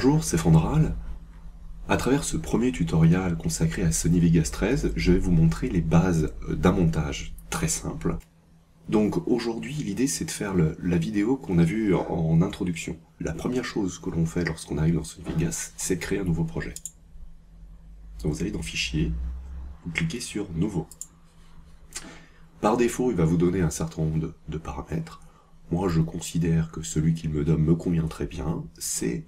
Bonjour, c'est Fandral. À travers ce premier tutoriel consacré à Sony Vegas 13, je vais vous montrer les bases d'un montage très simple. Donc aujourd'hui, l'idée c'est de faire la vidéo qu'on a vue en introduction. La première chose que l'on fait lorsqu'on arrive dans Sony Vegas, c'est de créer un nouveau projet. Donc vous allez dans Fichier, vous cliquez sur Nouveau. Par défaut, il va vous donner un certain nombre de paramètres. Moi, je considère que celui qu'il me donne me convient très bien. C'est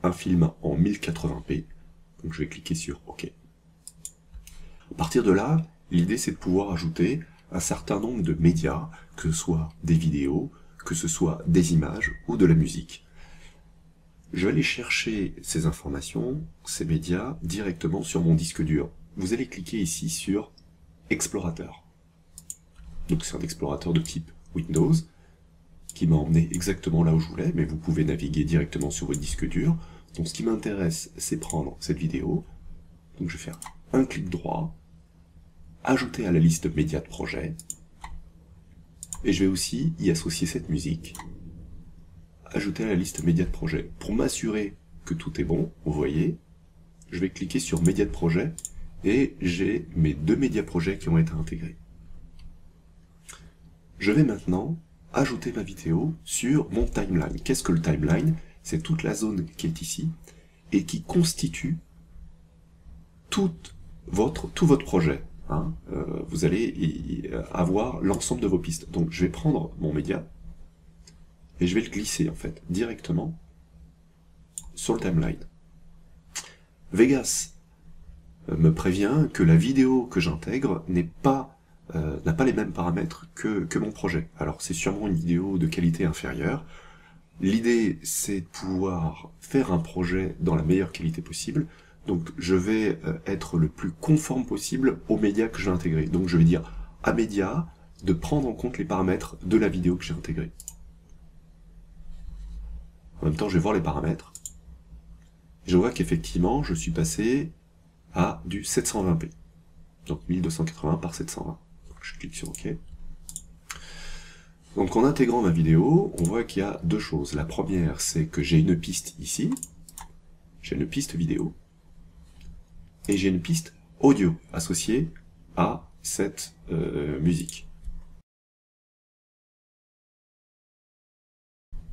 un film en 1080p. Donc je vais cliquer sur OK. À partir de là, l'idée c'est de pouvoir ajouter un certain nombre de médias, que ce soit des vidéos, que ce soit des images ou de la musique. Je vais aller chercher ces informations, ces médias, directement sur mon disque dur. Vous allez cliquer ici sur Explorateur. Donc c'est un explorateur de type Windows, qui m'a emmené exactement là où je voulais, mais vous pouvez naviguer directement sur votre disque dur. Donc ce qui m'intéresse, c'est prendre cette vidéo. Donc je vais faire un clic droit, ajouter à la liste médias de projet, et je vais aussi y associer cette musique, ajouter à la liste médias de projet. Pour m'assurer que tout est bon, vous voyez, je vais cliquer sur médias de projet, et j'ai mes deux médias projets qui ont été intégrés. Je vais maintenant ajouter ma vidéo sur mon timeline. Qu'est-ce que le timeline? C'est toute la zone qui est ici et qui constitue tout votre projet. Vous allez avoir l'ensemble de vos pistes. Donc je vais prendre mon média et je vais le glisser en fait directement sur le timeline. Vegas me prévient que la vidéo que j'intègre n'a pas les mêmes paramètres que mon projet. Alors c'est sûrement une vidéo de qualité inférieure. L'idée c'est de pouvoir faire un projet dans la meilleure qualité possible. Donc je vais être le plus conforme possible aux médias que je vais intégrer. Donc je vais dire à médias de prendre en compte les paramètres de la vidéo que j'ai intégrée. En même temps je vais voir les paramètres. Je vois qu'effectivement je suis passé à du 720p. Donc 1280 par 720. Je clique sur OK. Donc en intégrant ma vidéo, on voit qu'il y a deux choses. La première, c'est que j'ai une piste ici, j'ai une piste vidéo, et j'ai une piste audio associée à cette musique.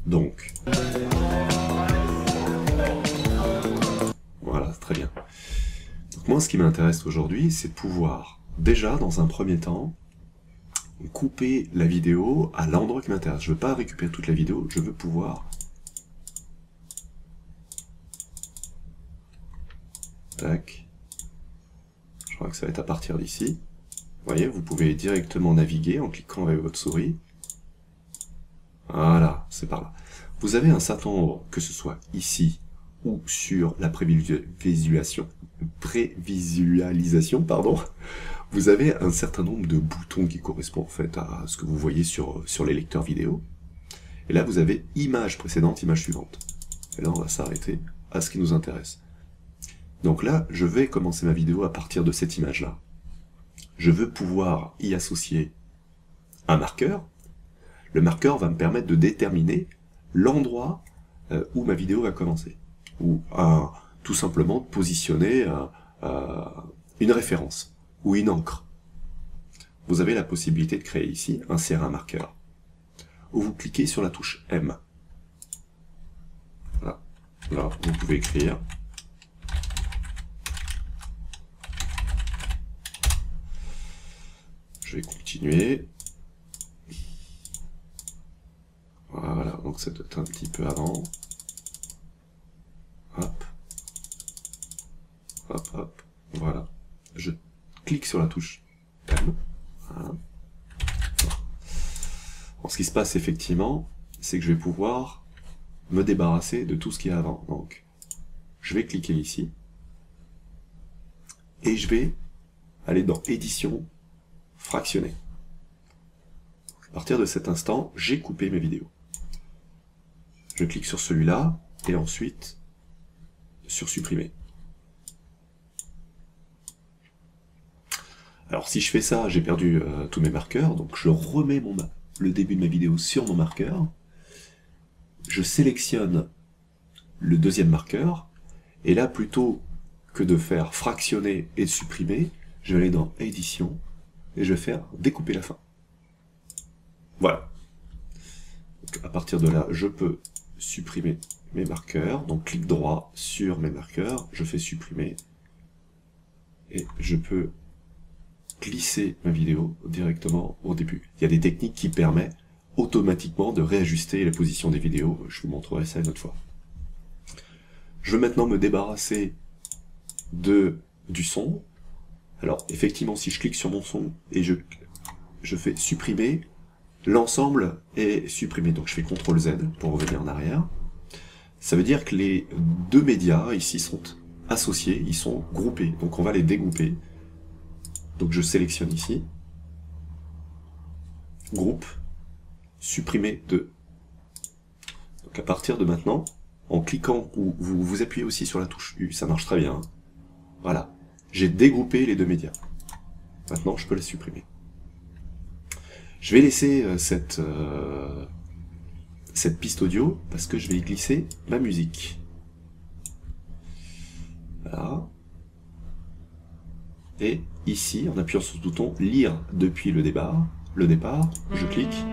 Donc, voilà, très bien. Donc moi, ce qui m'intéresse aujourd'hui, c'est de pouvoir, déjà, dans un premier temps, couper la vidéo à l'endroit qui m'intéresse. Je ne veux pas récupérer toute la vidéo, je veux pouvoir... Tac. Je crois que ça va être à partir d'ici. Vous voyez, vous pouvez directement naviguer en cliquant avec votre souris. Voilà, c'est par là. Vous avez un certain nombre, que ce soit ici ou sur la prévisualisation, pardon. Vous avez un certain nombre de boutons qui correspondent en fait à ce que vous voyez sur les lecteurs vidéo. Et là, vous avez image précédente, image suivante. Et là, on va s'arrêter à ce qui nous intéresse. Donc là, je vais commencer ma vidéo à partir de cette image-là. Je veux pouvoir y associer un marqueur. Le marqueur va me permettre de déterminer l'endroit où ma vidéo va commencer. Ou tout simplement de positionner une référence ou une encre. Vous avez la possibilité de créer ici, insérer un marqueur, où vous cliquez sur la touche M. Voilà. Là, vous pouvez écrire. Je vais continuer. Voilà, donc ça doit être un petit peu avant. Hop. Hop, hop. Voilà. Je clique sur la touche M. Voilà. Alors, ce qui se passe effectivement, c'est que je vais pouvoir me débarrasser de tout ce qu'il y a avant. Donc, je vais cliquer ici et je vais aller dans Édition, fractionner. À partir de cet instant, j'ai coupé mes vidéos. Je clique sur celui-là et ensuite sur Supprimer. Alors si je fais ça, j'ai perdu tous mes marqueurs, donc je remets le début de ma vidéo sur mon marqueur, je sélectionne le deuxième marqueur, et là, plutôt que de faire fractionner et supprimer, je vais aller dans édition, et je vais faire découper la fin. Voilà. Donc, à partir de là, je peux supprimer mes marqueurs, donc clic droit sur mes marqueurs, je fais supprimer, et je peux glisser ma vidéo directement au début. Il y a des techniques qui permettent automatiquement de réajuster la position des vidéos, je vous montrerai ça une autre fois. Je veux maintenant me débarrasser du son. Alors effectivement, si je clique sur mon son et je fais supprimer, l'ensemble est supprimé. Donc je fais CTRL Z pour revenir en arrière. Ça veut dire que les deux médias ici sont associés, ils sont groupés. Donc on va les dégrouper. Donc je sélectionne ici, groupe, supprimer 2. Donc à partir de maintenant, en cliquant, ou vous appuyez aussi sur la touche U, ça marche très bien. Voilà, j'ai dégroupé les deux médias. Maintenant je peux les supprimer. Je vais laisser cette piste audio parce que je vais y glisser ma musique. Voilà. Et ici, en appuyant sur ce bouton, lire depuis le départ, je clique.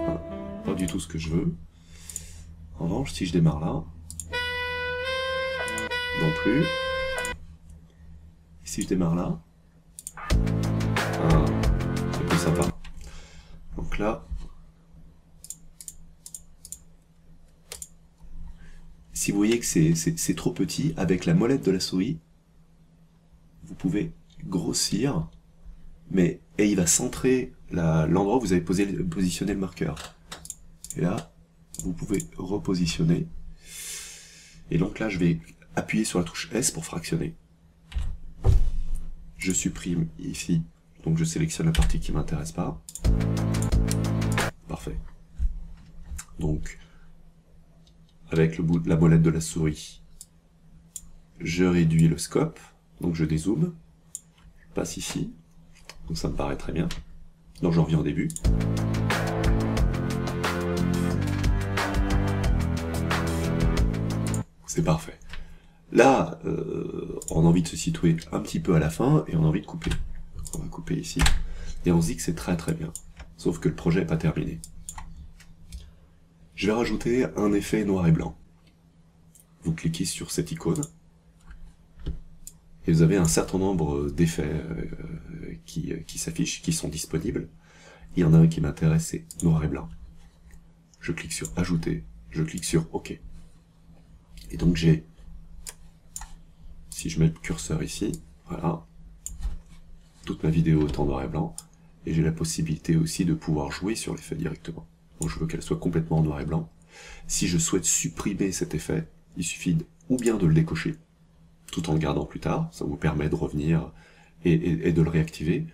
Voilà. Pas du tout ce que je veux. En revanche, si je démarre là, non plus. Si je démarre là, c'est plus sympa. Donc là, si vous voyez que c'est trop petit, avec la molette de la souris, vous pouvez grossir, et il va centrer l'endroit où vous avez positionné le marqueur. Et là, vous pouvez repositionner. Et donc là, je vais appuyer sur la touche S pour fractionner. Je supprime ici, donc je sélectionne la partie qui ne m'intéresse pas. Parfait. Donc, avec la molette de la souris, je réduis le scope, donc je dézoome, je passe ici, donc ça me paraît très bien. Donc j'en reviens au début. C'est parfait. Là, on a envie de se situer un petit peu à la fin, et on a envie de couper. On va couper ici, et on se dit que c'est très très bien. Sauf que le projet n'est pas terminé. Je vais rajouter un effet noir et blanc. Vous cliquez sur cette icône, et vous avez un certain nombre d'effets qui s'affichent, qui sont disponibles. Il y en a un qui m'intéresse, c'est noir et blanc. Je clique sur Ajouter, je clique sur OK. Et donc j'ai, si je mets le curseur ici, voilà, toute ma vidéo est en noir et blanc, et j'ai la possibilité aussi de pouvoir jouer sur l'effet directement. Donc je veux qu'elle soit complètement en noir et blanc. Si je souhaite supprimer cet effet, il suffit ou bien de le décocher, tout en le gardant plus tard, ça vous permet de revenir et de le réactiver,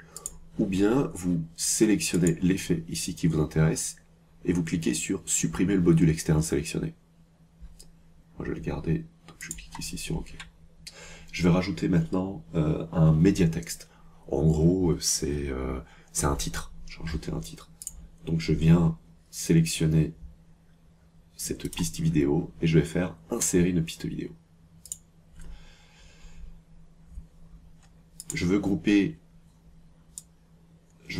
ou bien vous sélectionnez l'effet ici qui vous intéresse, et vous cliquez sur supprimer le module externe sélectionné. Moi je vais le garder, donc je clique ici sur OK. Je vais rajouter maintenant un médiatexte. En gros, c'est un titre. Je vais rajouter un titre. Donc je viens sélectionner cette piste vidéo et je vais faire insérer une piste vidéo. Je veux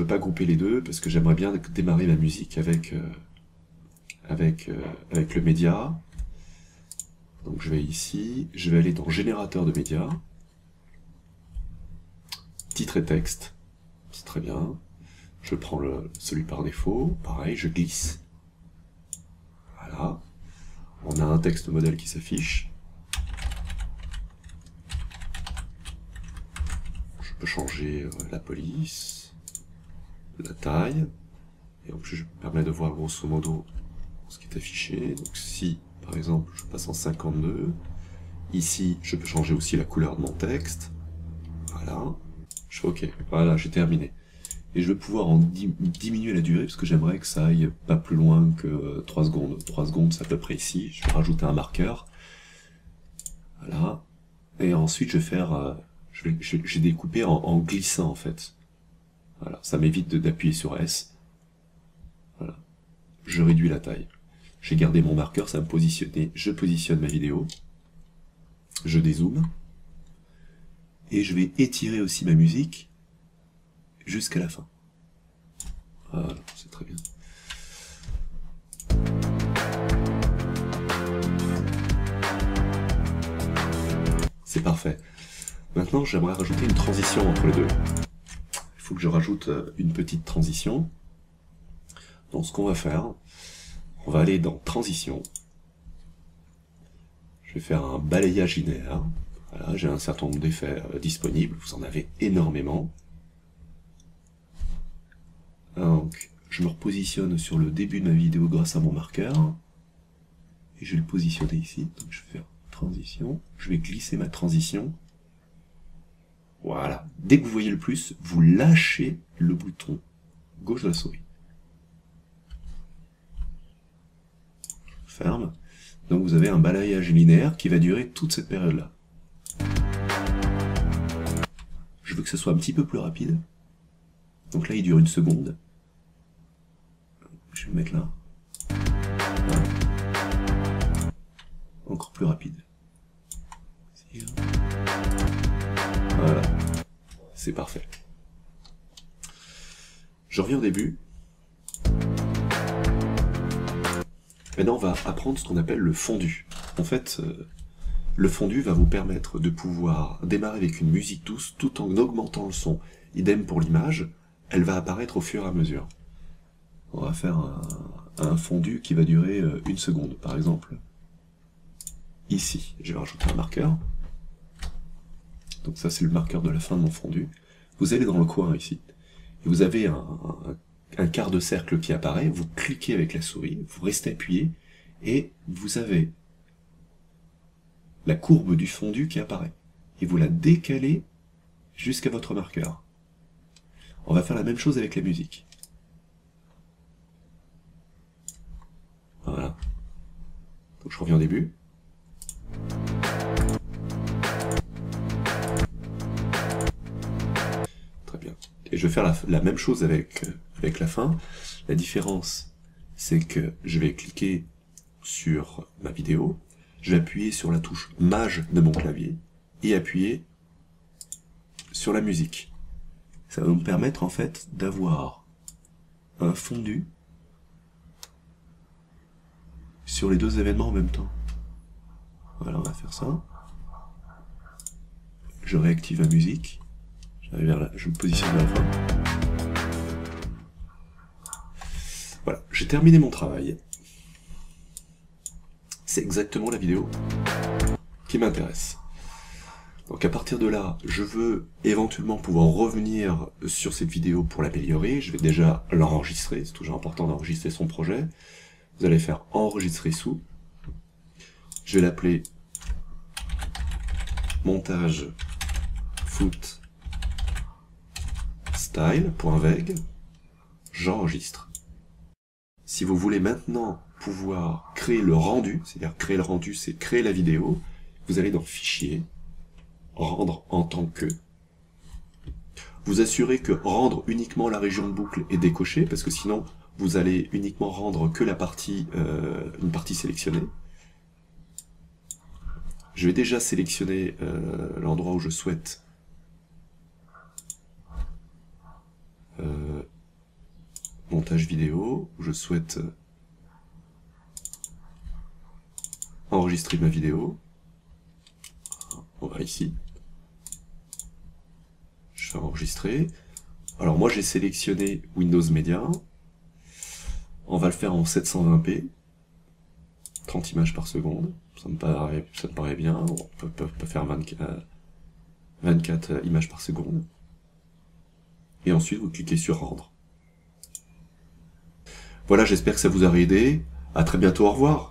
pas grouper les deux parce que j'aimerais bien démarrer ma musique avec le média. Donc je vais ici, je vais aller dans générateur de médias, titre et texte, c'est très bien. Je prends celui par défaut, pareil, je glisse. Voilà. On a un texte modèle qui s'affiche. Je peux changer la police, la taille, et donc je permets de voir grosso modo ce qui est affiché. Donc si, par exemple, je passe en 52, ici, je peux changer aussi la couleur de mon texte. Voilà. Je fais OK. Voilà, j'ai terminé. Et je vais pouvoir en diminuer la durée, parce que j'aimerais que ça aille pas plus loin que 3 secondes. 3 secondes, c'est à peu près ici. Je vais rajouter un marqueur. Voilà. Et ensuite, je vais faire... j'ai découpé en glissant, en fait. Voilà. Ça m'évite d'appuyer sur S. Voilà. je réduis la taille. J'ai gardé mon marqueur, ça va me positionner. Je positionne ma vidéo. Je dézoome. Et je vais étirer aussi ma musique jusqu'à la fin. Voilà, c'est très bien. C'est parfait. Maintenant, j'aimerais rajouter une transition entre les deux. Il faut que je rajoute une petite transition. Donc ce qu'on va faire, on va aller dans Transition. Je vais faire un balayage linéaire. Voilà, j'ai un certain nombre d'effets disponibles, vous en avez énormément. Donc, je me repositionne sur le début de ma vidéo grâce à mon marqueur. Et je vais le positionner ici. Donc je vais faire Transition. Je vais glisser ma transition. Voilà. Dès que vous voyez le plus, vous lâchez le bouton gauche de la souris. Ferme. Donc vous avez un balayage linéaire qui va durer toute cette période-là. Je veux que ce soit un petit peu plus rapide. Donc là, il dure 1 seconde. Je vais le mettre là. Voilà. Encore plus rapide. Voilà. C'est parfait. Je reviens au début. Maintenant, on va apprendre ce qu'on appelle le fondu. En fait, le fondu va vous permettre de pouvoir démarrer avec une musique douce tout en augmentant le son. Idem pour l'image, elle va apparaître au fur et à mesure. On va faire un fondu qui va durer 1 seconde, par exemple. Ici, je vais rajouter un marqueur. Donc ça, c'est le marqueur de la fin de mon fondu. Vous allez dans le coin ici, et vous avez un quart de cercle qui apparaît, vous cliquez avec la souris, vous restez appuyé, et vous avez la courbe du fondu qui apparaît. Et vous la décalez jusqu'à votre marqueur. On va faire la même chose avec la musique. Voilà. Donc je reviens au début. Très bien. Et je vais faire la même chose avec la fin. La différence, c'est que je vais cliquer sur ma vidéo, je vais appuyer sur la touche Maj de mon clavier et appuyer sur la musique. Ça va me permettre en fait d'avoir un fondu sur les deux événements en même temps. Voilà, on va faire ça. Je réactive la musique. J'arrive vers là, je me positionne vers la fin. Voilà, j'ai terminé mon travail. C'est exactement la vidéo qui m'intéresse. Donc à partir de là, je veux éventuellement pouvoir revenir sur cette vidéo pour l'améliorer. Je vais déjà l'enregistrer, c'est toujours important d'enregistrer son projet. Vous allez faire enregistrer sous. Je vais l'appeler montage foot style.veg. J'enregistre. Si vous voulez maintenant pouvoir créer le rendu, c'est-à-dire créer le rendu, c'est créer la vidéo, vous allez dans Fichier, Rendre en tant que. Vous assurez que rendre uniquement la région de boucle est décochée, parce que sinon vous allez uniquement rendre que la partie, une partie sélectionnée. Je vais déjà sélectionner l'endroit où je souhaite montage vidéo, où je souhaite enregistrer ma vidéo. On va ici. Je fais enregistrer. Alors moi j'ai sélectionné Windows Media. On va le faire en 720p. 30 images par seconde. Ça me paraît bien. On peut faire 24 images par seconde. Et ensuite vous cliquez sur Rendre. Voilà, j'espère que ça vous a aidé. À très bientôt, au revoir.